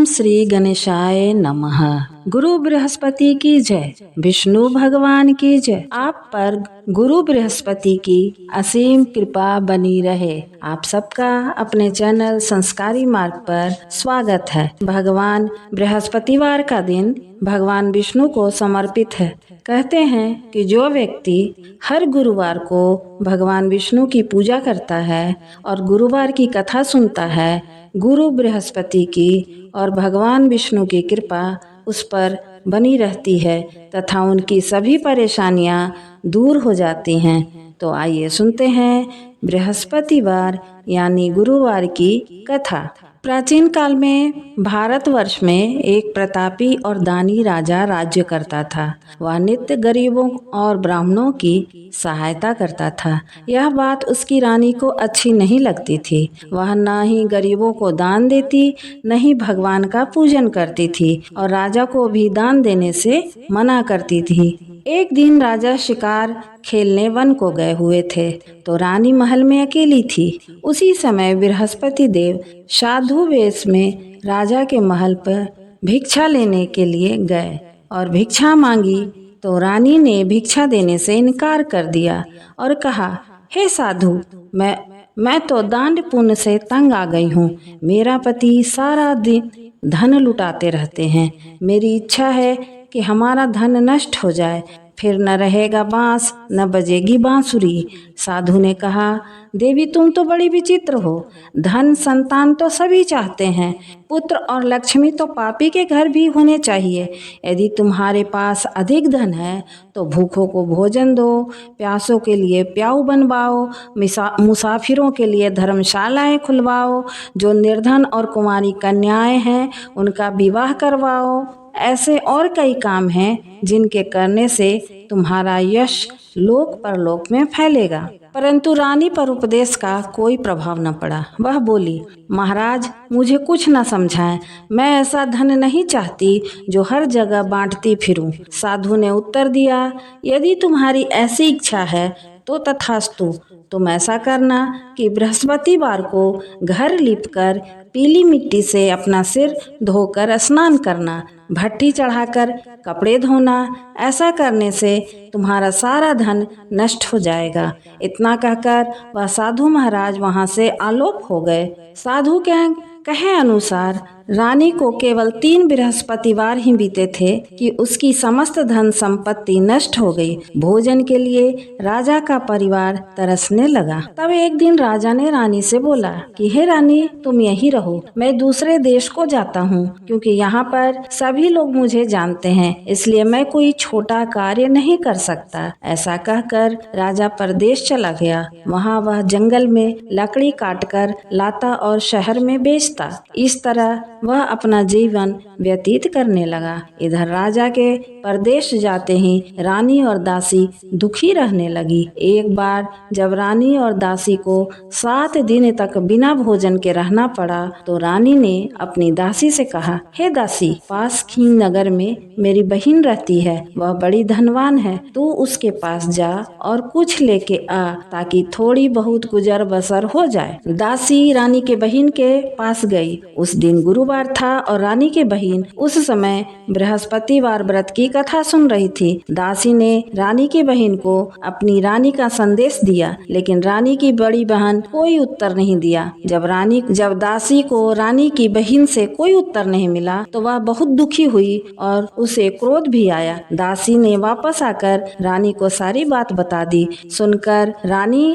श्री गणेशाय नमः। गुरु बृहस्पति की जय, विष्णु भगवान की जय। आप पर गुरु बृहस्पति की असीम कृपा बनी रहे। आप सबका अपने चैनल संस्कारी मार्ग पर स्वागत है। भगवान बृहस्पतिवार का दिन भगवान विष्णु को समर्पित है। कहते हैं कि जो व्यक्ति हर गुरुवार को भगवान विष्णु की पूजा करता है और गुरुवार की कथा सुनता है, गुरु बृहस्पति की और भगवान विष्णु की कृपा उस पर बनी रहती है तथा उनकी सभी परेशानियां दूर हो जाती हैं। तो आइए सुनते हैं बृहस्पतिवार यानी गुरुवार की कथा। प्राचीन काल में भारतवर्ष में एक प्रतापी और दानी राजा राज्य करता था। वह नित्य गरीबों और ब्राह्मणों की सहायता करता था। यह बात उसकी रानी को अच्छी नहीं लगती थी। वह न ही गरीबों को दान देती, न ही भगवान का पूजन करती थी और राजा को भी दान देने से मना करती थी। एक दिन राजा शिकार खेलने वन को गए हुए थे तो रानी महल में अकेली थी। उसी समय बृहस्पति देव साधु वेश में राजा के महल पर भिक्षा लेने के लिए गए और भिक्षा मांगी तो रानी ने भिक्षा देने से इनकार कर दिया और कहा, हे साधु, मैं तो दान पुण्य से तंग आ गई हूँ। मेरा पति सारा दिन धन लुटाते रहते हैं। मेरी इच्छा है कि हमारा धन नष्ट हो जाए, फिर न रहेगा बांस न बजेगी बांसुरी। साधु ने कहा, देवी तुम तो बड़ी विचित्र हो। धन संतान तो सभी चाहते हैं, पुत्र और लक्ष्मी तो पापी के घर भी होने चाहिए। यदि तुम्हारे पास अधिक धन है तो भूखों को भोजन दो, प्यासों के लिए प्याऊ बनवाओ, मुसाफिरों के लिए धर्मशालाएं खुलवाओ, जो निर्धन और कुंवारी कन्याएं हैं उनका विवाह करवाओ। ऐसे और कई काम हैं जिनके करने से तुम्हारा यश लोक परलोक में फैलेगा। परंतु रानी पर उपदेश का कोई प्रभाव न पड़ा। वह बोली, महाराज मुझे कुछ न समझाएं। मैं ऐसा धन नहीं चाहती जो हर जगह बांटती फिरूं। साधु ने उत्तर दिया, यदि तुम्हारी ऐसी इच्छा है तो तथास्तु। तुम ऐसा करना कि बृहस्पतिवार को घर लीपकर पीली मिट्टी से अपना सिर धोकर स्नान करना, भट्टी चढ़ाकर कपड़े धोना। ऐसा करने से तुम्हारा सारा धन नष्ट हो जाएगा। इतना कहकर वह साधु महाराज वहां से आलोप हो गए। साधु के कहे अनुसार रानी को केवल 3 बृहस्पतिवार ही बीते थे कि उसकी समस्त धन संपत्ति नष्ट हो गई। भोजन के लिए राजा का परिवार तरसने लगा। तब एक दिन राजा ने रानी से बोला कि हे रानी, तुम यहीं रहो, मैं दूसरे देश को जाता हूँ, क्योंकि यहाँ पर सभी लोग मुझे जानते हैं, इसलिए मैं कोई छोटा कार्य नहीं कर सकता। ऐसा कहकर राजा परदेश चला गया। वहाँ वह जंगल में लकड़ी काटकर लाता और शहर में बेचता। इस तरह वह अपना जीवन व्यतीत करने लगा। इधर राजा के परदेश जाते ही रानी और दासी दुखी रहने लगी। एक बार जब रानी और दासी को 7 दिन तक बिना भोजन के रहना पड़ा तो रानी ने अपनी दासी से कहा, हे दासी, पास की नगर में मेरी बहन रहती है, वह बड़ी धनवान है। तू उसके पास जा और कुछ लेके आ ताकि थोड़ी बहुत गुजर बसर हो जाए। दासी रानी के बहन के पास गई। उस दिन गुरुवार था और रानी की बहन उस समय बृहस्पतिवार व्रत की कथा सुन रही थी। दासी ने रानी की बहन को अपनी रानी का संदेश दिया, लेकिन रानी की बड़ी बहन कोई उत्तर नहीं दिया। जब दासी को रानी की बहन से कोई उत्तर नहीं मिला तो वह बहुत दुखी हुई और उसे क्रोध भी आया। दासी ने वापस आकर रानी को सारी बात बता दी। सुनकर रानी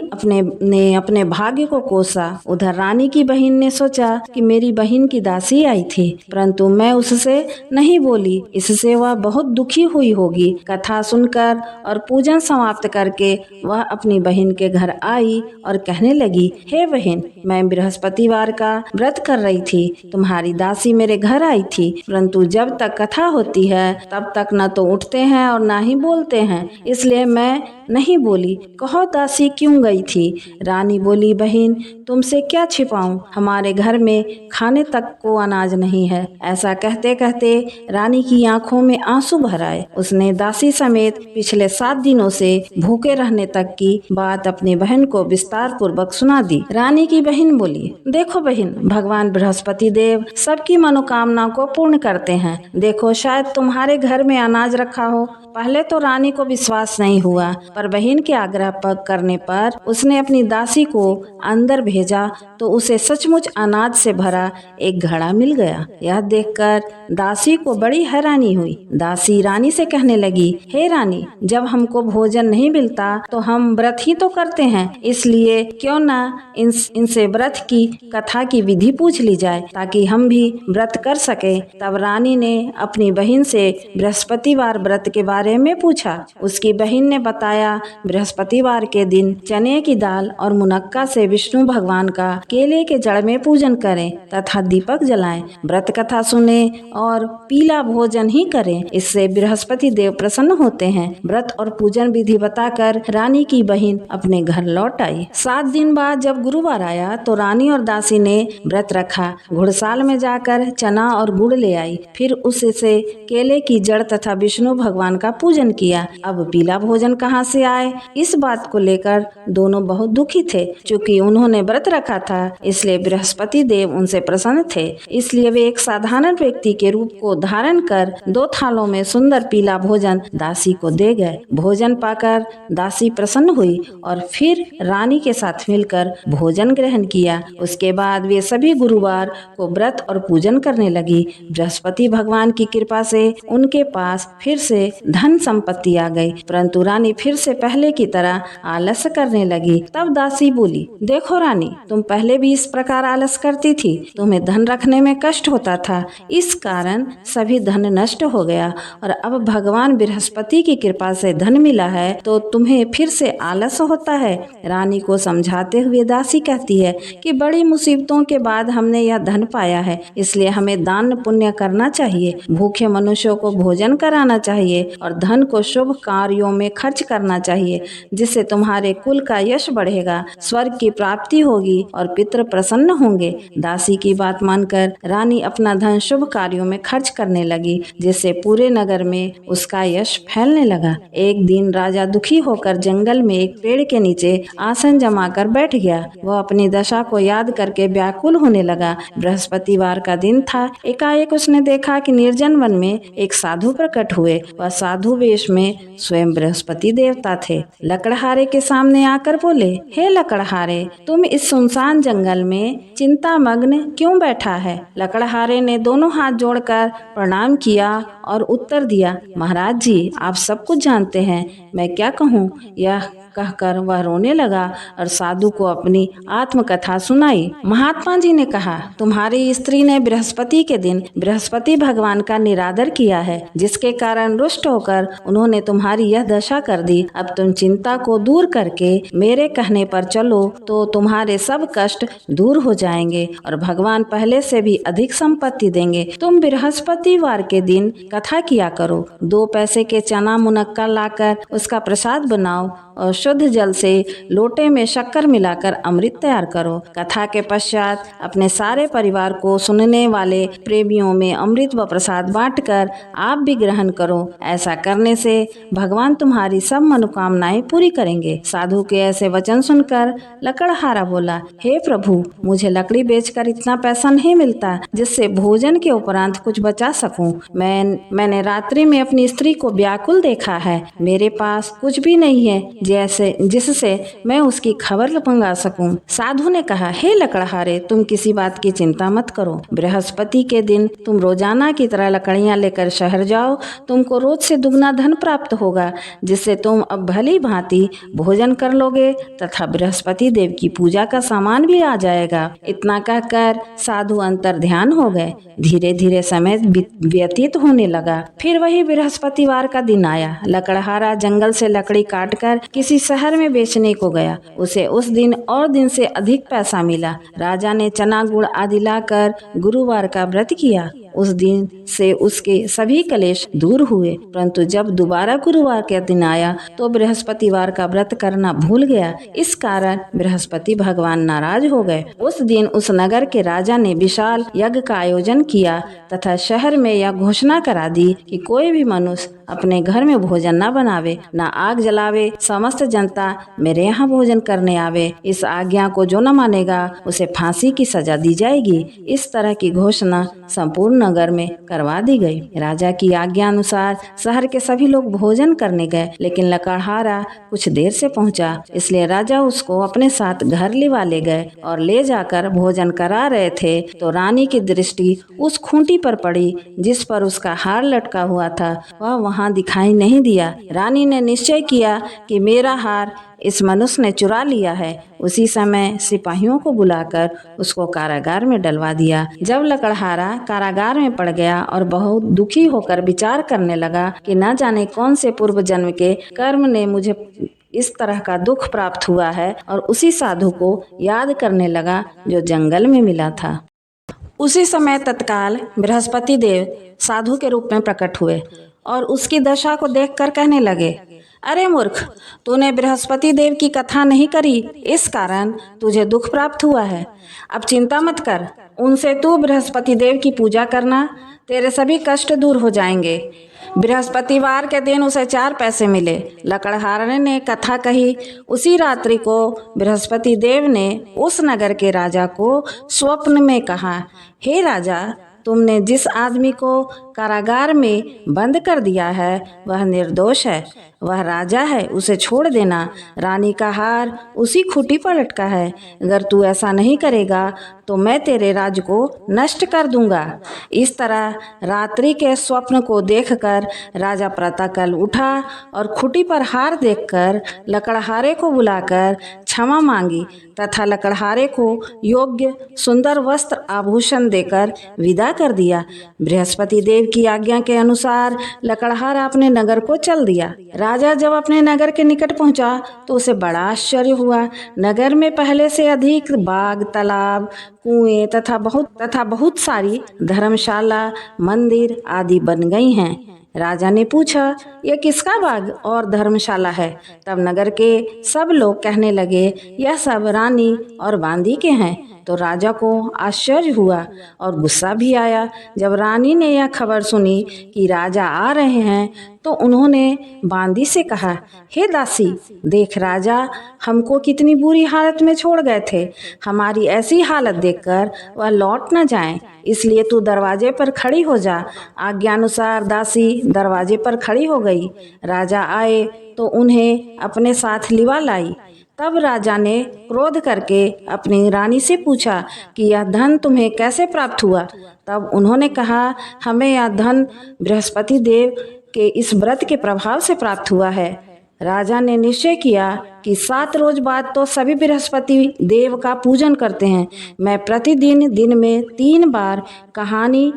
अपने भाग्य को कोसा। उधर रानी की बहन ने सोचा कि मेरी बहन की दासी आई थी, परंतु मैं उससे नहीं बोली, इससे वह बहुत दुखी हुई होगी। कथा सुनकर और पूजन समाप्त करके वह अपनी बहन के घर आई और कहने लगी, हे बहन, मैं बृहस्पतिवार का व्रत कर रही थी। तुम्हारी दासी मेरे घर आई थी, परंतु जब तक कथा होती है तब तक न तो उठते हैं और न ही बोलते हैं, इसलिए मैं नहीं बोली। कहो दासी क्यों गई थी? रानी बोली, बहन तुमसे क्या छिपाऊं, हमारे घर में खाने तक को अनाज नहीं है। ऐसा कहते कहते रानी की आंखों में आंसू भर आए। उसने दासी समेत पिछले 7 दिनों से भूखे रहने तक की बात अपनी बहन को विस्तार पूर्वक सुना दी। रानी की बहन बोली, देखो बहन, भगवान बृहस्पति देव सबकी मनोकामना को पूर्ण करते हैं। देखो, शायद तुम्हारे घर में अनाज रखा हो। पहले तो रानी को विश्वास नहीं हुआ, पर बहन के आग्रह करने पर उसने अपनी दासी को अंदर भेजा तो उसे सचमुच अनाज से भरा एक घड़ा मिल गया। यह देखकर दासी को बड़ी हैरानी हुई। दासी रानी से कहने लगी, हे रानी, जब हमको भोजन नहीं मिलता तो हम व्रत ही तो करते हैं, इसलिए क्यों ना इनसे व्रत की कथा की विधि पूछ ली जाए ताकि हम भी व्रत कर सके। तब रानी ने अपनी बहन से बृहस्पतिवार व्रत के बारे में पूछा। उसकी बहन ने बताया, बृहस्पतिवार के दिन चने की दाल और मुनक्का से विष्णु भगवान का केले के जड़ में पूजन करें तथा दीपक जलाएं, व्रत कथा सुने और पीला भोजन ही करें। इससे बृहस्पति देव प्रसन्न होते हैं। व्रत और पूजन विधि बताकर रानी की बहन अपने घर लौट आई। 7 दिन बाद जब गुरुवार आया तो रानी और दासी ने व्रत रखा। घुड़साल में जाकर चना और गुड़ ले आई, फिर उससे केले की जड़ तथा विष्णु भगवान का पूजन किया। अब पीला भोजन कहाँ से आए, इस बात को लेकर दोनों बहुत दुखी थे। चूँकि उन्होंने व्रत रखा था, इसलिए बृहस्पति देव उनसे प्रसन्न थे। इसलिए वे एक साधारण व्यक्ति के रूप को धारण कर 2 थालों में सुंदर पीला भोजन दासी को दे गए। भोजन पाकर दासी प्रसन्न हुई और फिर रानी के साथ मिलकर भोजन ग्रहण किया। उसके बाद वे सभी गुरुवार को व्रत और पूजन करने लगी। बृहस्पति भगवान की कृपा से उनके पास फिर से धन संपत्ति आ गई, परंतु रानी फिर से पहले की तरह आलस करने लगी। तब दासी बोली, देखो रानी, तुम पहले भी इस प्रकार आलस करती थी। तुम्हें धन रखने में कष्ट होता था, इस कारण सभी धन नष्ट हो गया और अब भगवान बृहस्पति की कृपा से धन मिला है तो तुम्हें फिर से आलस होता है। रानी को समझाते हुए दासी कहती है कि बड़ी मुसीबतों के बाद हमने यह धन पाया है, इसलिए हमें दान पुण्य करना चाहिए, भूखे मनुष्यों को भोजन कराना चाहिए और धन को शुभ कार्यों में खर्च करना चाहिए, जिससे तुम्हारे कुल का यश बढ़ेगा, स्वर्ग की प्राप्ति होगी और पितृ प्रसन्न होंगे। दासी की बात मानकर रानी अपना धन शुभ कार्यों में खर्च करने लगी, जिससे पूरे नगर में उसका यश फैलने लगा। एक दिन राजा दुखी होकर जंगल में एक पेड़ के नीचे आसन जमाकर बैठ गया। वह अपनी दशा को याद करके व्याकुल होने लगा। बृहस्पतिवार का दिन था। एकाएक उसने देखा कि निर्जन वन में एक साधु प्रकट हुए। वह साधु वेश में स्वयं बृहस्पति देवता थे। लकड़हारे के सामने आकर बोले, हे लकड़हारे, तुम इस सुनसान जंगल में चिंतामग्न क्यों बैठा है? लकड़हारे ने दोनों हाथ जोड़कर प्रणाम किया और उत्तर दिया, महाराज जी, आप सब कुछ जानते हैं, मैं क्या कहूँ। यह कहकर वह रोने लगा और साधु को अपनी आत्मकथा सुनाई। महात्मा जी ने कहा, तुम्हारी स्त्री ने बृहस्पति के दिन बृहस्पति भगवान का निरादर किया है, जिसके कारण रुष्ट होकर उन्होंने तुम्हारी यह दशा कर दी। अब तुम चिंता को दूर करके मेरे कहने पर चलो तो तुम्हारे सब कष्ट दूर हो जाएंगे और भगवान पहले से भी अधिक संपत्ति देंगे। तुम बृहस्पतिवार के दिन कथा किया करो। 2 पैसे के चना मुनक्का लाकर उसका प्रसाद बनाओ और शुद्ध जल से लोटे में शक्कर मिलाकर अमृत तैयार करो। कथा के पश्चात अपने सारे परिवार को सुनने वाले प्रेमियों में अमृत व प्रसाद बांटकर आप भी ग्रहण करो। ऐसा करने से भगवान तुम्हारी सब मनोकामनाएं पूरी करेंगे। साधु के ऐसे वचन सुनकर लकड़हारा बोला, हे प्रभु, मुझे लकड़ी बेचकर इतना पैसा नहीं मिलता जिससे भोजन के उपरांत कुछ बचा सकूं। मैंने रात्रि में अपनी स्त्री को व्याकुल देखा है। मेरे पास कुछ भी नहीं है जिससे मैं उसकी खबर मंगा सकूं। साधु ने कहा, हे लकड़हारे, तुम किसी बात की चिंता मत करो। बृहस्पति के दिन तुम रोजाना की तरह लकड़ियां लेकर शहर जाओ। तुमको रोज से दुगना धन प्राप्त होगा, जिससे तुम अब भली भांति भोजन कर लोगे तथा बृहस्पति देव की पूजा का सामान भी आ जाएगा। इतना कहकर साधु अंतर ध्यान हो गए। धीरे धीरे समय व्यतीत होने लगा। फिर वही बृहस्पतिवार का दिन आया। लकड़हारा जंगल से लकड़ी काटकर किसी शहर में बेचने को गया। उसे उस दिन और दिन से अधिक पैसा मिला। राजा ने चना गुड़ आदि लाकर गुरुवार का व्रत किया। उस दिन से उसके सभी कलेश दूर हुए। परंतु जब दोबारा गुरुवार के दिन आया तो बृहस्पतिवार का व्रत करना भूल गया। इस कारण बृहस्पति भगवान नाराज हो गए। उस दिन उस नगर के राजा ने विशाल यज्ञ का आयोजन किया तथा शहर में यह घोषणा करा दी कि कोई भी मनुष्य अपने घर में भोजन न बनावे, न आग जलावे, समस्त जनता मेरे यहाँ भोजन करने आवे। इस आज्ञा को जो न मानेगा उसे फांसी की सजा दी जाएगी। इस तरह की घोषणा संपूर्ण नगर में करवा दी गई। राजा की आज्ञा अनुसार शहर के सभी लोग भोजन करने गए, लेकिन लकड़हारा कुछ देर से पहुंचा, इसलिए राजा उसको अपने साथ घर लिवा ले गए और ले जाकर भोजन करा रहे थे तो रानी की दृष्टि उस खूंटी पर पड़ी जिस पर उसका हार लटका हुआ था। वह वहां दिखाई नहीं दिया। रानी ने निश्चय किया कि मेरा हार इस मनुष्य ने चुरा लिया है। उसी समय सिपाहियों को बुलाकर उसको कारागार में डलवा दिया। जब लकड़हारा कारागार में पड़ गया और बहुत दुखी होकर विचार करने लगा कि न जाने कौन से पूर्व जन्म के कर्म ने मुझे इस तरह का दुख प्राप्त हुआ है, और उसी साधु को याद करने लगा जो जंगल में मिला था। उसी समय तत्काल बृहस्पति देव साधु के रूप में प्रकट हुए और उसकी दशा को देखकर कहने लगे, अरे मूर्ख, तूने बृहस्पति देव की कथा नहीं करी, इस कारण तुझे दुख प्राप्त हुआ है। अब चिंता मत कर, उनसे तू बृहस्पति देव की पूजा करना, तेरे सभी कष्ट दूर हो जाएंगे। बृहस्पतिवार के दिन उसे 4 पैसे मिले। लकड़हारे ने कथा कही। उसी रात्रि को बृहस्पति देव ने उस नगर के राजा को स्वप्न में कहा, हे राजा, तुमने जिस आदमी को कारागार में बंद कर दिया है वह निर्दोष है, वह राजा है, उसे छोड़ देना। रानी का हार उसी खूंटी पर लटका है। अगर तू ऐसा नहीं करेगा तो मैं तेरे राज्य को नष्ट कर दूंगा। इस तरह रात्रि के स्वप्न को देखकर राजा प्रातःकाल उठा और खूंटी पर हार देखकर लकड़हारे को बुलाकर क्षमा मांगी तथा लकड़हारे को योग्य सुंदर वस्त्र आभूषण देकर विदा कर दिया। बृहस्पति देव की आज्ञा के अनुसार लकड़हारा अपने नगर को चल दिया। राजा जब अपने नगर के निकट पहुंचा तो उसे बड़ा आश्चर्य हुआ। नगर में पहले से अधिक बाग, तालाब, कुएं तथा बहुत सारी धर्मशाला, मंदिर आदि बन गई हैं। राजा ने पूछा, यह किसका बाग और धर्मशाला है? तब नगर के सब लोग कहने लगे, यह सब रानी और बांदी के हैं। तो राजा को आश्चर्य हुआ और गुस्सा भी आया। जब रानी ने यह खबर सुनी कि राजा आ रहे हैं तो उन्होंने बांदी से कहा, हे दासी, देख राजा हमको कितनी बुरी हालत में छोड़ गए थे। हमारी ऐसी हालत देखकर वह लौट न जाएं, इसलिए तू दरवाजे पर खड़ी हो जा। आज्ञानुसार दासी दरवाजे पर खड़ी हो गई। राजा आए तो उन्हें अपने साथ लिवा लाई। तब राजा ने क्रोध करके अपनी रानी से पूछा कि यह धन तुम्हें कैसे प्राप्त हुआ? तब उन्होंने कहा, हमें यह धन बृहस्पति देव के इस व्रत के प्रभाव से प्राप्त हुआ है। राजा ने निश्चय किया कि 7 रोज बाद तो सभी बृहस्पति देव का पूजन करते हैं। मैं प्रतिदिन दिन में 3 बार कहानी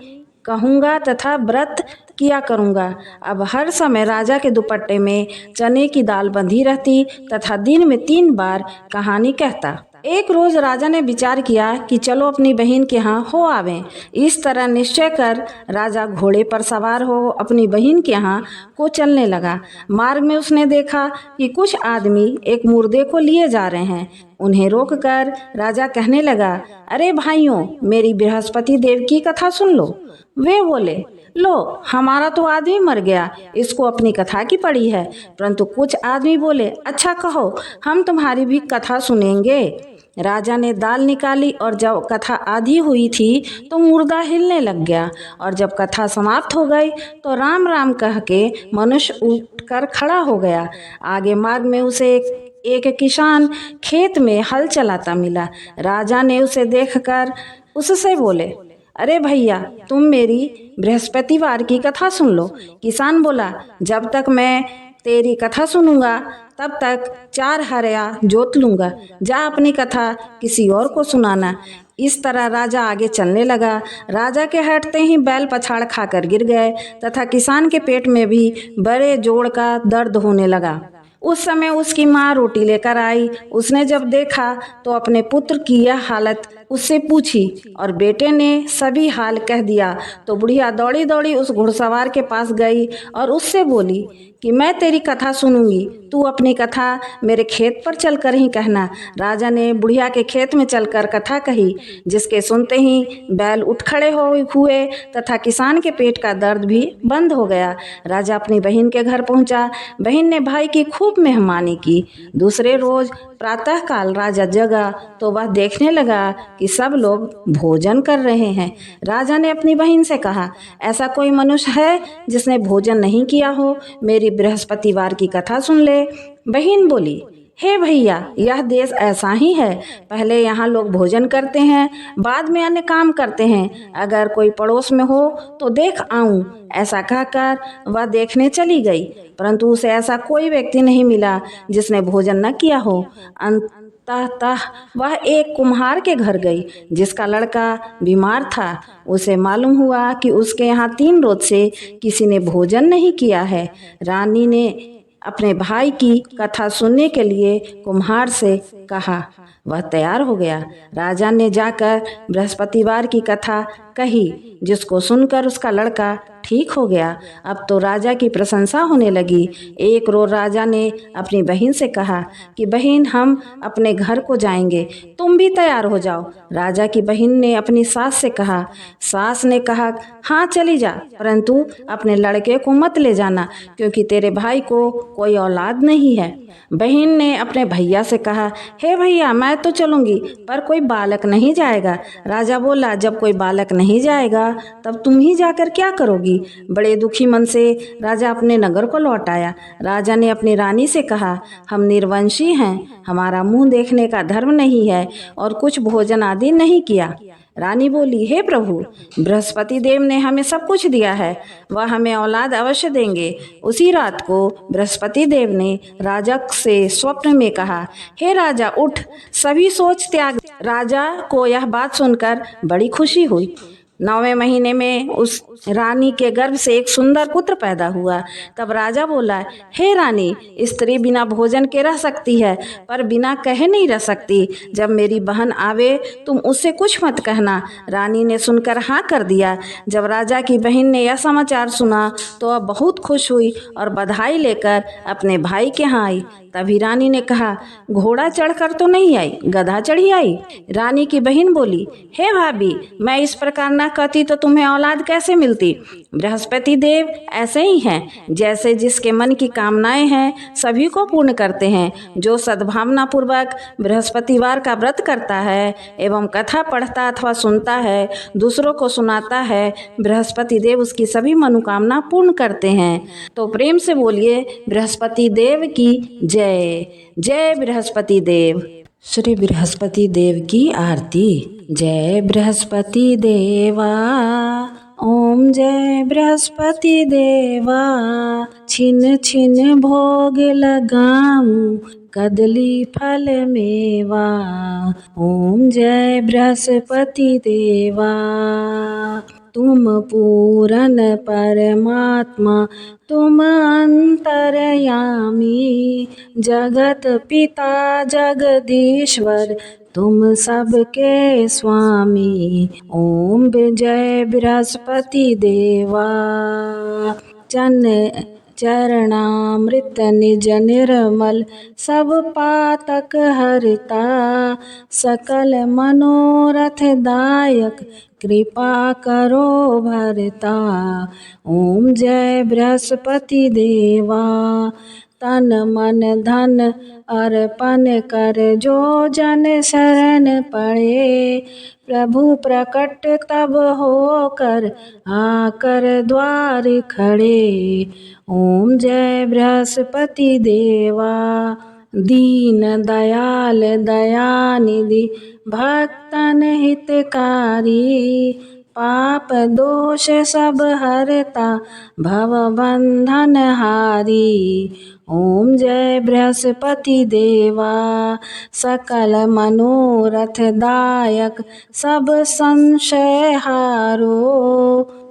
कहूँगा तथा व्रत किया करूँगा। अब हर समय राजा के दुपट्टे में चने की दाल बंधी रहती तथा दिन में 3 बार कहानी कहता। एक रोज राजा ने विचार किया कि चलो अपनी बहन के यहाँ हो आवें। इस तरह निश्चय कर राजा घोड़े पर सवार हो अपनी बहन के यहाँ को चलने लगा। मार्ग में उसने देखा कि कुछ आदमी एक मुर्दे को लिए जा रहे हैं। उन्हें रोककर राजा कहने लगा, अरे भाइयों, मेरी बृहस्पति देव की कथा सुन लो। वे बोले, लो, हमारा तो आदमी मर गया, इसको अपनी कथा की पड़ी है। परंतु कुछ आदमी बोले, अच्छा कहो, हम तुम्हारी भी कथा सुनेंगे। राजा ने दाल निकाली और जब कथा आधी हुई थी तो मुर्दा हिलने लग गया, और जब कथा समाप्त हो गई तो राम राम कह के मनुष्य उठकर खड़ा हो गया। आगे मार्ग में उसे एक किसान खेत में हल चलाता मिला। राजा ने उसे देखकर उससे बोले, अरे भैया, तुम मेरी बृहस्पतिवार की कथा सुन लो। किसान बोला, जब तक मैं तेरी कथा सुनूंगा तब तक 4 हरिया जोत लूंगा। जा अपनी कथा किसी और को सुनाना। इस तरह राजा आगे चलने लगा। राजा के हटते ही बैल पछाड़ खाकर गिर गए तथा किसान के पेट में भी बड़े जोड़ का दर्द होने लगा। उस समय उसकी माँ रोटी लेकर आई। उसने जब देखा तो अपने पुत्र की यह हालत उससे पूछी और बेटे ने सभी हाल कह दिया तो बुढ़िया दौड़ी दौड़ी उस घुड़सवार के पास गई और उससे बोली कि मैं तेरी कथा सुनूंगी, तू अपनी कथा मेरे खेत पर चलकर ही कहना। राजा ने बुढ़िया के खेत में चलकर कथा कही, जिसके सुनते ही बैल उठ खड़े हुए तथा किसान के पेट का दर्द भी बंद हो गया। राजा अपनी बहन के घर पहुंचा। बहन ने भाई की खूब मेहमानी की। दूसरे रोज प्रातःकाल राजा जगा तो वह देखने लगा कि सब लोग भोजन कर रहे हैं। राजा ने अपनी बहन से कहा, ऐसा कोई मनुष्य है जिसने भोजन नहीं किया हो? मेरी बृहस्पतिवार की कथा सुन ले। बहन बोली, हे भैया, यह देश ऐसा ही है। पहले यहाँ लोग भोजन करते हैं, बाद में अन्य काम करते हैं। अगर कोई पड़ोस में हो तो देख आऊं। ऐसा कहकर वह देखने चली गई, परंतु उसे ऐसा कोई व्यक्ति नहीं मिला जिसने भोजन न किया हो। अंततः वह एक कुम्हार के घर गई, जिसका लड़का बीमार था। उसे मालूम हुआ कि उसके यहाँ 3 रोज से किसी ने भोजन नहीं किया है। रानी ने अपने भाई की कथा सुनने के लिए कुम्हार से कहा। वह तैयार हो गया। राजा ने जाकर बृहस्पतिवार की कथा कही, जिसको सुनकर उसका लड़का ठीक हो गया। अब तो राजा की प्रशंसा होने लगी। एक रोज राजा ने अपनी बहन से कहा कि बहन, हम अपने घर को जाएंगे, तुम भी तैयार हो जाओ। राजा की बहन ने अपनी सास से कहा। सास ने कहा, हाँ चली जा, परंतु अपने लड़के को मत ले जाना, क्योंकि तेरे भाई को कोई औलाद नहीं है। बहन ने अपने भैया से कहा, हे भैया, मैं तो चलूंगी, पर कोई बालक नहीं जाएगा। राजा बोला, जब कोई बालक नहीं जाएगा तब तुम ही जाकर क्या करोगी? बड़े दुखी मन से राजा अपने नगर को लौट आया। राजा ने अपनी रानी से कहा, हम निर्वंशी हैं, हमारा मुंह देखने का धर्म नहीं है और कुछ भोजन आदि नहीं किया। रानी बोली, हे प्रभु, बृहस्पति देव ने हमें सब कुछ दिया है, वह हमें औलाद अवश्य देंगे। उसी रात को बृहस्पति देव ने राजा से स्वप्न में कहा, हे राजा, उठ, सभी सोच त्याग। राजा को यह बात सुनकर बड़ी खुशी हुई। 9वें महीने में उस रानी के गर्भ से एक सुंदर पुत्र पैदा हुआ। तब राजा बोला, हे रानी, स्त्री बिना भोजन के रह सकती है, पर बिना कहे नहीं रह सकती। जब मेरी बहन आवे तुम उससे कुछ मत कहना। रानी ने सुनकर हाँ कर दिया। जब राजा की बहन ने यह समाचार सुना तो वह बहुत खुश हुई और बधाई लेकर अपने भाई के यहाँ आई। तभी रानी ने कहा, घोड़ा चढ़कर तो नहीं आई, गधा चढ़ी आई? रानी की बहन बोली, हे भाभी, मैं इस प्रकार न कहती तो तुम्हें औलाद कैसे मिलती? बृहस्पति देव ऐसे ही हैं, जैसे जिसके मन की कामनाएं हैं सभी को पूर्ण करते हैं। जो सद्भावना पूर्वक बृहस्पतिवार का व्रत करता है एवं कथा पढ़ता अथवा सुनता है, दूसरों को सुनाता है, बृहस्पति देव उसकी सभी मनोकामना पूर्ण करते हैं। तो प्रेम से बोलिए, बृहस्पति देव की जय। जय बृहस्पति देव। श्री बृहस्पति देव की आरती। जय बृहस्पति देवा, ओम जय बृहस्पति देवा। छिन छिन भोग लगाऊं, कदली फल मेवा। ओम जय बृहस्पति देवा। तुम पूरन परमात्मा, तुम अंतर्यामी, जगत पिता जगदीश्वर, तुम सबके स्वामी। ओम जय बृहस्पति देवा। चरणामृत निज निर्मल, सब पातक हरता, सकल मनोरथ दायक, कृपा करो भरता। ओम जय बृहस्पति देवा। तन मन धन अर्पण कर, जो जन शरण पड़े, प्रभु प्रकट तब होकर, आकर द्वार खड़े। ओम जय बृहस्पति देवा। दीन दयाल दयानिधि, भक्तन हितकारी, पाप दोष सब हरता, भव बंधन हारी। ओम जय बृहस्पति देवा। सकल मनोरथ दायक, सब संशय हारो,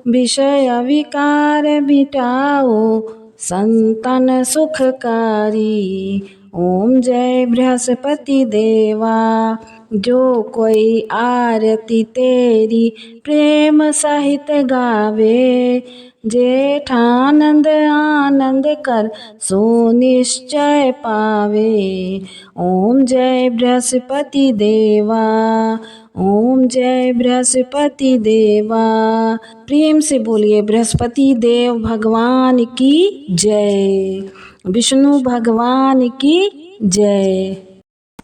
विषय विकार मिटाओ, संतन सुखकारी। ओम जय बृहस्पति देवा। जो कोई आरती तेरी प्रेम सहित गावे, जेठानंद आनंद कर सुनिश्चय पावे। ओम जय बृहस्पति देवा, ओम जय बृहस्पति देवा। प्रेम से बोलिए बृहस्पति देव भगवान की जय, विष्णु भगवान की जय।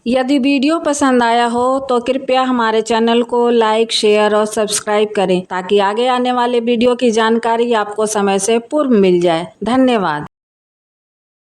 यदि वीडियो पसंद आया हो तो कृपया हमारे चैनल को लाइक, शेयर और सब्सक्राइब करें ताकि आगे आने वाले वीडियो की जानकारी आपको समय से पूर्व मिल जाए। धन्यवाद।